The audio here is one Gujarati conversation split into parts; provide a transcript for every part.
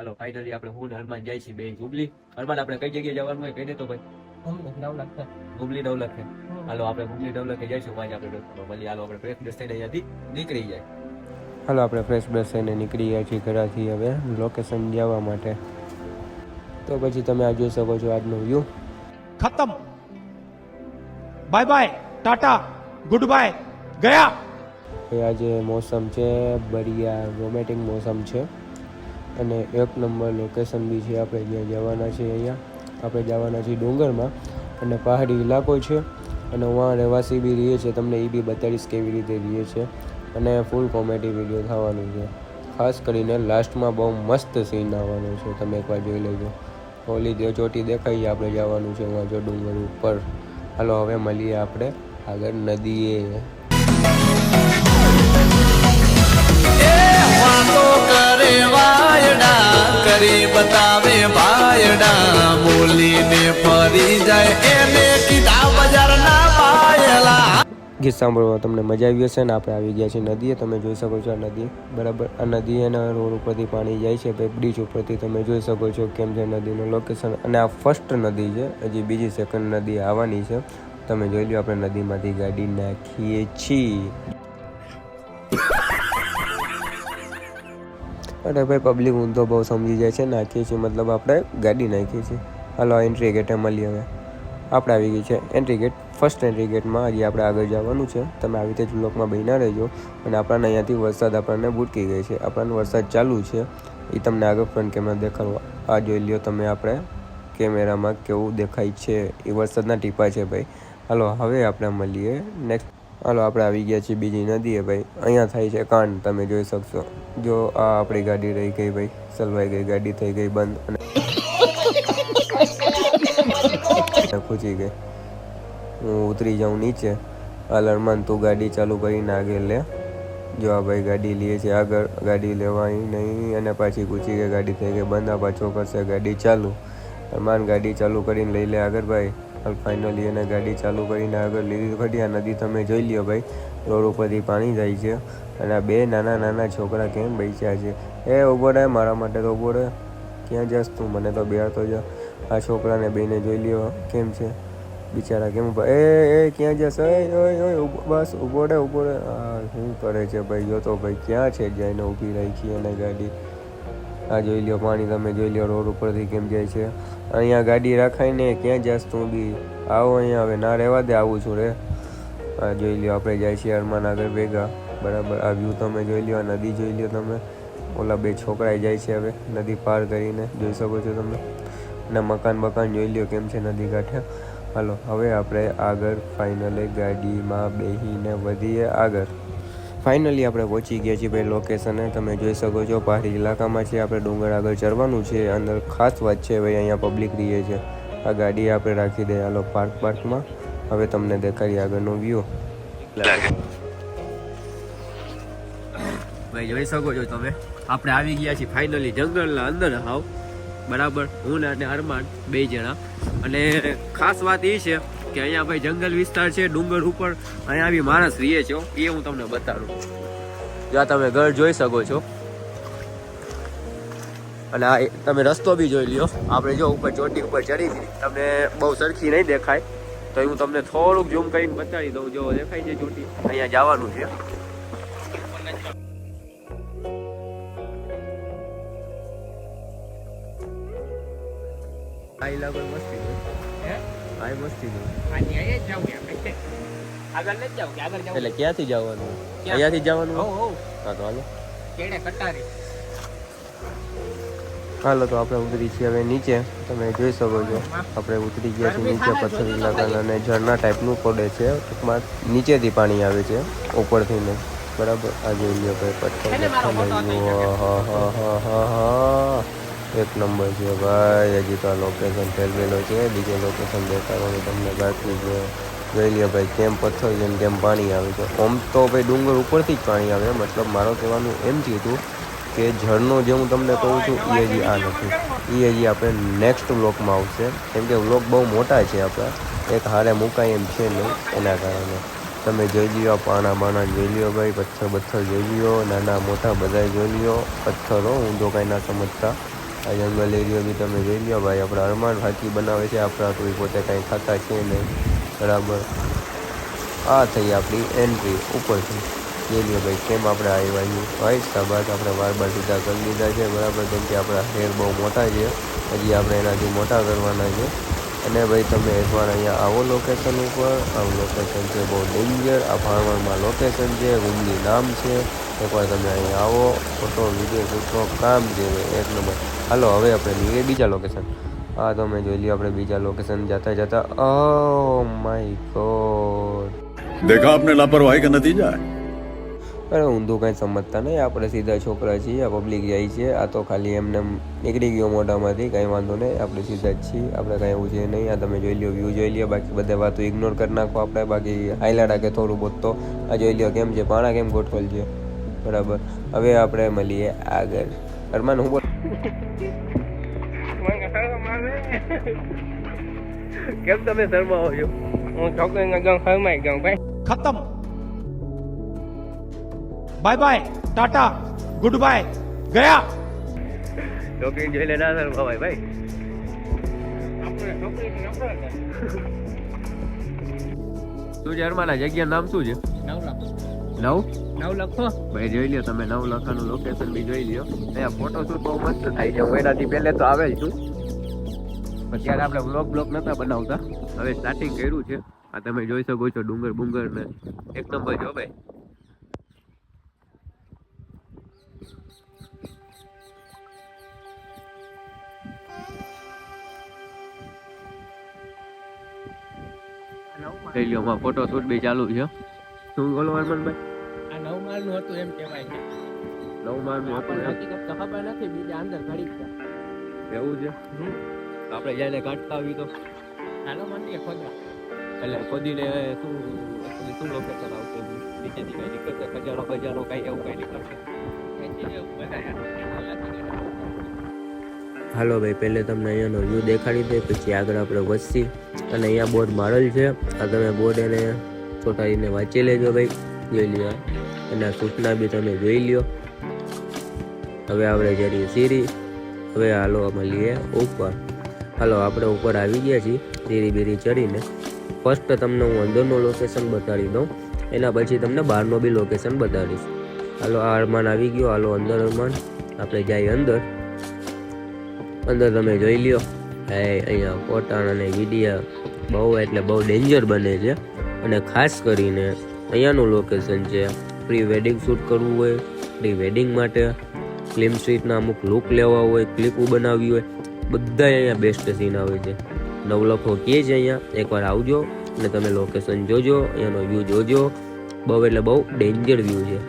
હાલો ફાઇનલી આપણે હું ને હરમાન જાય છીએ બે ગુબલી. હરમાન આપણે કઈ જગ્યાએ જવાનું હોય કહી દે તો ભાઈ. ગુબલી 9 લાખ. હાલો આપણે ગુબલી 9 લાખે જઈશું. વાંચ આપણે મળીએ. હાલો આપણે ફ્રેશ બેસ થઈને અહીંયાથી નીકળી જાય. હાલો આપણે ફ્રેશ બેસ થઈને નીકળી ગયા છીએ ઘરેથી હવે લોકેશન જવા માટે. તો પછી તમે આ જોઈ શકો છો આજનો વ્યૂ. खत्म bye bye tata good bye गया. આજે મોસમ છે બઢિયા રોમેન્ટિક મોસમ છે અને એક નંબર લોકેશન બી છે. આપણે જ્યાં જવાના છે અહીંયા આપણે જવાના છીએ ડુંગરમાં અને પહાડી ઇલાકો છે અને વहाँ રહેવાસી બી રહે છે. તમને એ બી બતાડીશ કેવી રીતે રહે છે અને ફૂલ કોમેડી વિડીયો થવાનું છે. ખાસ કરીને લાસ્ટમાં બહુ મસ્ત સીન આવવાનું છે. તમે એકવાર જોઈ લેજો. ઓલી જે ચોટી દેખાય છે આપણે જવાનું છે વहाँ જો ડુંગર ઉપર. હાલો હવે મળીએ આપણે આગળ નદીએ. વાતો કરે વાયડા કરી બતાવે ભાયડા બોલીને ફરી જાય એને કીધા બજારના પાયલા. ગીત સાંભળવા તમને મજા આવી હશે ને. આપણે આવી ગયા છીએ નદીએ. તમે જોઈ શકો છો આ નદી બરાબર. આ નદી એના રોડ ઉપરથી પાણી જાય છે ભાઈ બ્રિજ ઉપરથી. તમે જોઈ શકો છો કેમ છે નદીનું લોકેશન. અને આ ફર્સ્ટ નદી છે. હજી બીજી સેકન્ડ નદી આવવાની છે. તમે જોઈ લો આપણે નદીમાંથી ગાડી નાખીએ છીએ. અરે ભાઈ પબ્લિક હું તો બહુ સમજી જાય છે. નાખીએ છીએ મતલબ આપણે ગાડી નાખીએ છીએ. હાલો એન્ટ્રી ગેટે મળીએ. હવે આપણે આવી ગઈ છે એન્ટ્રી ગેટ. ફર્સ્ટ એન્ટ્રી ગેટમાં હજી આપણે આગળ જવાનું છે. તમે આવી રીતે જ બ્લોકમાં બન્યા રહેજો. અને આપણને અહીંયાથી વરસાદ આપણને બૂટકી ગઈ છે. આપણને વરસાદ ચાલુ છે એ તમને આગળ ફ્રન્ટ કેમેરા દેખાડવા. આ જોઈ લ્યો તમે આપણે કેમેરામાં કેવું દેખાય છે. એ વરસાદના ટીપા છે ભાઈ. હાલો હવે આપણે મળીએ નેક્સ્ટ. હાલો આપણે આવી ગયા છીએ બીજી નદીએ ભાઈ. અહીંયા થાય છે કાંડ. તમે જોઈ શકશો. જો આ આપણી ગાડી રહી ગઈ ભાઈ. સલવાઈ ગઈ ગાડી થઈ ગઈ બંધ અને ખૂચી ગઈ. હું ઉતરી જાઉં નીચે. હાલ અરમાન તું ગાડી ચાલુ કરીને આગળ લે. જો આ ભાઈ ગાડી લે છે આગળ. ગાડી લેવાય નહીં અને પાછી ખૂચી ગઈ ગાડી થઈ ગઈ બંધ. આ પાછો કરશે ગાડી ચાલુ. અરમાન ગાડી ચાલુ કરીને લઈ લે આગળ ભાઈ. હાલ ફાઇનલી એને ગાડી ચાલુ કરીને આગળ લીધી ખરી. આ નદી તમે જોઈ લ્યો ભાઈ. રોડ ઉપરથી પાણી જાય છે અને આ બે નાના નાના છોકરા કેમ બેસ્યા છે. એ ઊભો રહે મારા માટે તો ઊભો રહે. ક્યાં જશ તું? મને તો બેહાતો જા. આ છોકરાને બેને જોઈ લ્યો કેમ છે બિચારા કેમ ઊભા. એ ક્યાં જશે? ઓય બસ ઊભો રહે ઊભો રહે. હા શું કરે છે ભાઈ? જો તો ભાઈ ક્યાં છે જઈને ઊભી રાખી અને ગાડી. આ જોઈ લ્યો પાણી તમે જોઈ લ્યો રોડ ઉપરથી કેમ જાય છે. અહીંયા ગાડી રાખાય ને ક્યાં જશ તું બી? આવો અહીંયા હવે ના રહેવા દે. આવું છું રે. આ જોઈ લ્યો આપણે જાય છીએ અરમાન આગળ ભેગા બરાબર. આ વ્યૂ તમે જોઈ લ્યો. આ નદી જોઈ લ્યો તમે. ઓલા બે છોકરા જાય છે હવે નદી પાર કરીને. જોઈ શકો છો તમે. અને મકાન જોઈ લ્યો કેમ છે નદી કાંઠે. હાલો હવે આપણે આગળ ફાઇનલી ગાડીમાં બેસીને વધીએ આગળ. ફાઇનલી આપણે પહોંચી ગયા છીએ ભાઈ લોકેશને. તમે જોઈ શકો છો પહાડી ઇલાકામાં છે. આપણે ડુંગર આગળ ચડવાનું છે. અંદર ખાસ વાત છે ભાઈ અહીંયા પબ્લિક રહે છે. આ ગાડી આપણે રાખી દઈએ હાલો પાર્કમાં. હવે તમને દેખાડી આગળનો વ્યૂ. ભાઈ જોઈ શકો છો તમે આપણે આવી ગયા છીએ ફાઇનલી જંગલના અંદર હાવ બરાબર. હું અને અરમાન બે જણા. અને ખાસ વાત એ છે કે અહીંયા ભાઈ જંગલ વિસ્તાર છે ડુંગર ઉપર. અહીંયા બી માણસ રહે છે એ હું તમને બતાડું. જ્યાં તમે ઘર જોઈ શકો છો અને આ તમે રસ્તો બી જોઈ લ્યો. આપણે જો ઉપર ચોટી ઉપર ચડી હતી તમને બહુ સરખી નહીં દેખાય તો હું તમને થોડુંક ઝૂમ કરીને બતાવી દઉં. જો દેખાય છે ચોટી અહીંયા જવાનું છે. આ ઇલાકો મસ્તી આ મસ્તી એટલે ક્યાંથી જવાનું? અહીંયાથી જવાનું. હા તો હાલો હાલો તો આપણે ઉતરી છીએ હવે નીચે. તમે જોઈ શકો છો આપણે ઉતરી ગયા છીએ નીચે. પથ્થર ઇલાકા અને ઝરણા ટાઈપનું પડે છે. ટૂંકમાં નીચેથી પાણી આવે છે ઉપરથી ને બરાબર. આ જોઈ લ્યો ભાઈ પથ્થર. હા એક નંબર છે ભાઈ. હજી તો આ લોકેશન ફેરવેલો છે. બીજો લોકેશન દેખાડવાનું તમને બાકી છે. જોઈ લ્યો ભાઈ કેમ પથ્થર છે ને કેમ પાણી આવે છે. આમ તો ભાઈ ડુંગર ઉપરથી જ પાણી આવે. મતલબ મારો કહેવાનું એમ થયું હતું કે ઝરણો જે હું તમને કહું છું એ હજી આ નથી. એ હજી આપણે નેક્સ્ટ વ્લોગમાં આવશે કેમ કે વ્લોગ બહુ મોટા છે આપણા. એક હારે મુકાય એમ છે નહીં એના કારણે. તમે જોઈ લ્યો પાણા બાણા જોઈ લ્યો ભાઈ. પથ્થર જોઈ લ્યો નાના મોટા બધા જોઈ લ્યો. પથ્થરો હું તો કાંઈ ના સમજતા આ જંગલ એરિયો બી તમે જોઈ લો ભાઈ. આપણા અરમાન ફાકી બનાવે છે, આપણા તો પોતે કાંઈ ખાતા છે નહીં. બરાબર, આ થઈ આપણી એન્ટ્રી ઉપરથી. જોઈ લો ભાઈ કેમ આપણે આવ્યા છીએ. ભાઈ સાબાદ આપણે વાર સીધા કરી લીધા છે. બરાબર, કેમ કે આપણા હેર બહુ મોટા છે, હજી આપણે એનાથી મોટા કરવાના છે. અને ભાઈ તમે એકવાર અહીંયા આવો લોકેશન ઉપર. આ લોકેશન છે બહુ ડેન્જર. આ ફાર્મરમાં લોકેશન છે, રૂમની નામ છે. એકવાર તમે અહીંયા આવો, ફોટો વિડીયો શૂટનો કામ છે એક નંબર. હાલો હવે આપણે નીકળીએ બીજા લોકેશન. હા તમે જોઈ લો આપણે બીજા લોકેશન જતા જતા. ઓહ માય ગોડ, देखा आपने लापरवाही का नतीजा है. અરે ઊંધું કાંઈ સમજતા નહીં, આપણે સીધા છોકરા છીએ. આ પબ્લિક જાય છે, આ તો ખાલી એમને નીકળી ગયો મોઢામાંથી. કાંઈ વાંધો નહીં, આપણે સીધા જ છીએ. આપણે કાંઈ એવું છે નહીં. આ તમે જોઈ લો, વ્યૂ જોઈ લો. બાકી બધા વાતો ઇગ્નોર કરી નાખો આપણે. બાકી હાઈલાડા કે થોડું બહુ તો આ જોઈ લો કેમ છે, પાણા કેમ ગોઠવેલ છે. બરાબર, હવે આપણે મળીએ આગળ. અરમાન હું બોલ કેમ તમે શરમાવો છો? હું છોકરીને ગમ ફરમાઈ ગયો ભાઈ. खत्म, bye bye, tata, good bye, गया. છોકરીને જોઈ લે ના શરમાવાય ભાઈ. આપણે છોકરીને નફરત છે. શું છે અરમાન, જગ્યા નામ શું છે? 9 લાખ 9 9 લખો. ભાઈ જોઈ લ્યો તમે, 9 લાખનું લોકેશન બી જોઈ લ્યો. અહીંયા ફોટોશૂટ બહુ મસ્ત થાય છે. હું એનાથી પહેલે તો આવે જ છું, પણ ત્યારે આપણે બ્લોગ નહોતા બનાવતા. હવે સ્ટાર્ટિંગ કર્યું છે. આ તમે જોઈ શકો છો ડુંગર બુંગર ને એક નંબર જો ભાઈ. જોઈ લ્યો માં ફોટોશૂટ બી ચાલુ છે. શું બોલો હરમનભાઈ? આ 9 માળનું હતું એમ કહેવાય છે. 9 માળનું હતું એમ? હકીકત તો ખબર નથી, બીજા અંદર ઘડી છે. એવું છે? આપણે જઈને કાઢતા આવી તો હાલો મંડીએ ખોદવા. એટલે ખોદીને શું લોકેશન આવશે? નીચેથી કઈ નીકળશે? ખજાનો કઈ એવું કઈ નીકળશે? હાલો ભાઈ, પહેલે તમને અહીંયાનો વ્યૂ દેખાડી દે, પછી આગળ આપણે વસ્તી. અને અહીંયા બોર્ડ મારેલ છે. આ તમે બોર્ડ એને ચોટાડીને વાંચી લેજો ભાઈ, જોઈ લ્યો. અને આ સૂચના બી તમે જોઈ લ્યો. હવે આપણે જઈએ સીરી. હવે હાલો મળીએ ઉપર. હાલો આપણે ઉપર આવી ગયા છીએ સીરી બીરી ચડીને. ફર્સ્ટ તમને હું અંદરનું લોકેશન બતાડી દઉં, એના પછી તમને બહારનો બી લોકેશન બતાડીશ. હાલો આ અરમાન આવી ગયો. હાલો અંદર અરમાન, આપણે જઈએ અંદર. અંદર તમે જોઈ લ્યો, અહીંયા ફોટા અને વિડીયો બહુ એટલે બહુ ડેન્જર બને છે. અને ખાસ કરીને અહીંયાનું લોકેશન છે, પ્રી વેડિંગ શૂટ કરવું હોય, પ્રી વેડિંગ માટે, ફિલ્મ સ્ટ્રીટના અમુક લુક લેવા હોય, ક્લિપો બનાવવી હોય, બધા અહીંયા બેસ્ટ સીન આવે છે. 9 લખો કે છે અહીંયા, એકવાર આવજો અને તમે લોકેશન જોજો, અહીંયાનો વ્યૂ જોજો. બહુ એટલે બહુ ડેન્જર વ્યૂ છે.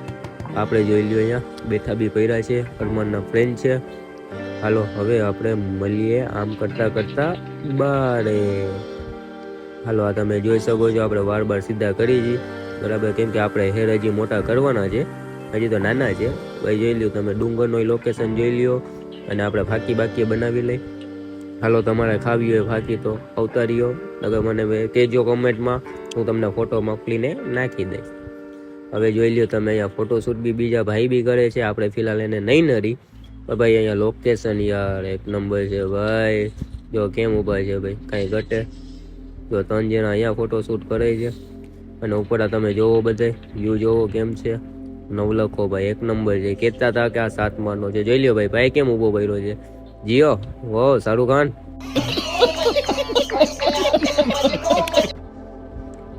આપણે જોઈ લ્યો અહીંયા બેઠા બી કર્યા છે, અરમાનના ફ્રેન્ડ છે. હાલો હવે આપણે મળીએ આમ કરતા કરતા બારે. હાલો આ તમે જોઈ શકો છો, આપણે વાર સીધા કરી છીએ. બરાબર, કેમ કે આપણે હેર હજી મોટા કરવાના છે, હજી તો નાના છે ભાઈ. જોઈ લ્યો તમે ડુંગરનો લોકેશન જોઈ લ્યો. અને આપણે ફાકી બાકી બનાવી લઈ. હાલો તમારે ખાવી હોય ફાકી તો આવતા રહ્યો, અગર મને કહેજો કોમેન્ટમાં, હું તમને ફોટો મોકલીને નાખી દઈશ. હવે જોઈ લ્યો તમે અહીંયા ફોટોશૂટ બી બીજા ભાઈ બી કરે છે, આપણે ફિલહાલ એને નહીં નરી. ભાઈ અહીંયા લોકેશન યાર એક નંબર છે ભાઈ. જો કેમ ઊભા છે ભાઈ, કાંઈ ઘટે. જો 3 જણા અહીંયા ફોટોશૂટ કરે છે. અને ઉપર તમે જોવો બધા વ્યૂ જોવો કેમ છે. 9 લખો ભાઈ એક નંબર છે. કહેતા હતા કે આ 7 માળનો છે. જોઈ લ્યો ભાઈ, ભાઈ કેમ ઊભો કર્યો છે. જીઓ વો શાહરુખ ખાન.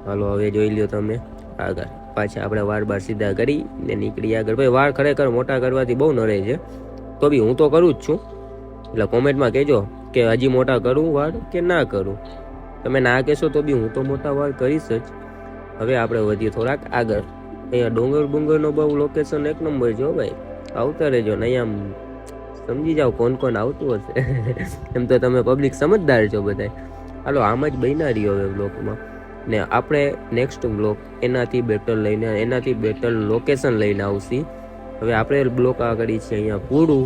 હાલો હવે જોઈ લ્યો તમે આગળ. પાછા આપણે વાર સીધા કરી ને નીકળી આગળ. ભાઈ વાર ખરેખર મોટા કરવાથી બહુ નડે છે, તો બી હું તો કરું જ છું. એટલે કોમેન્ટમાં કહેજો કે હજી મોટા કરું વાર કે ના કરું. તમે ના કહેશો તો બી હું તો મોટા વાર કરીશ જ. હવે આપણે વધીએ થોડાક આગળ. અહીંયા ડુંગર બુંગરનો બહુ લોકેશન એક નંબર છે ભાઈ, આવતા રહેજો ને. અહીંયા સમજી જાઓ કોણ કોણ આવતું હશે. એમ તો તમે પબ્લિક સમજદાર છો બધા. હાલો આમ જ બન્યા રહ્યો હવે બ્લોકમાં. ને આપણે નેક્સ્ટ બ્લોક એનાથી બેટર લોકેશન લઈને આવશી. હવે આપણે બ્લોક આગળ છે અહીંયા પૂરું.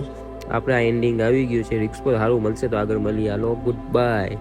આપણે આ એન્ડિંગ આવી ગયું છે. રિક્સ પર સારું મળશે તો આગળ મળીએ. હાલો ગુડ બાય.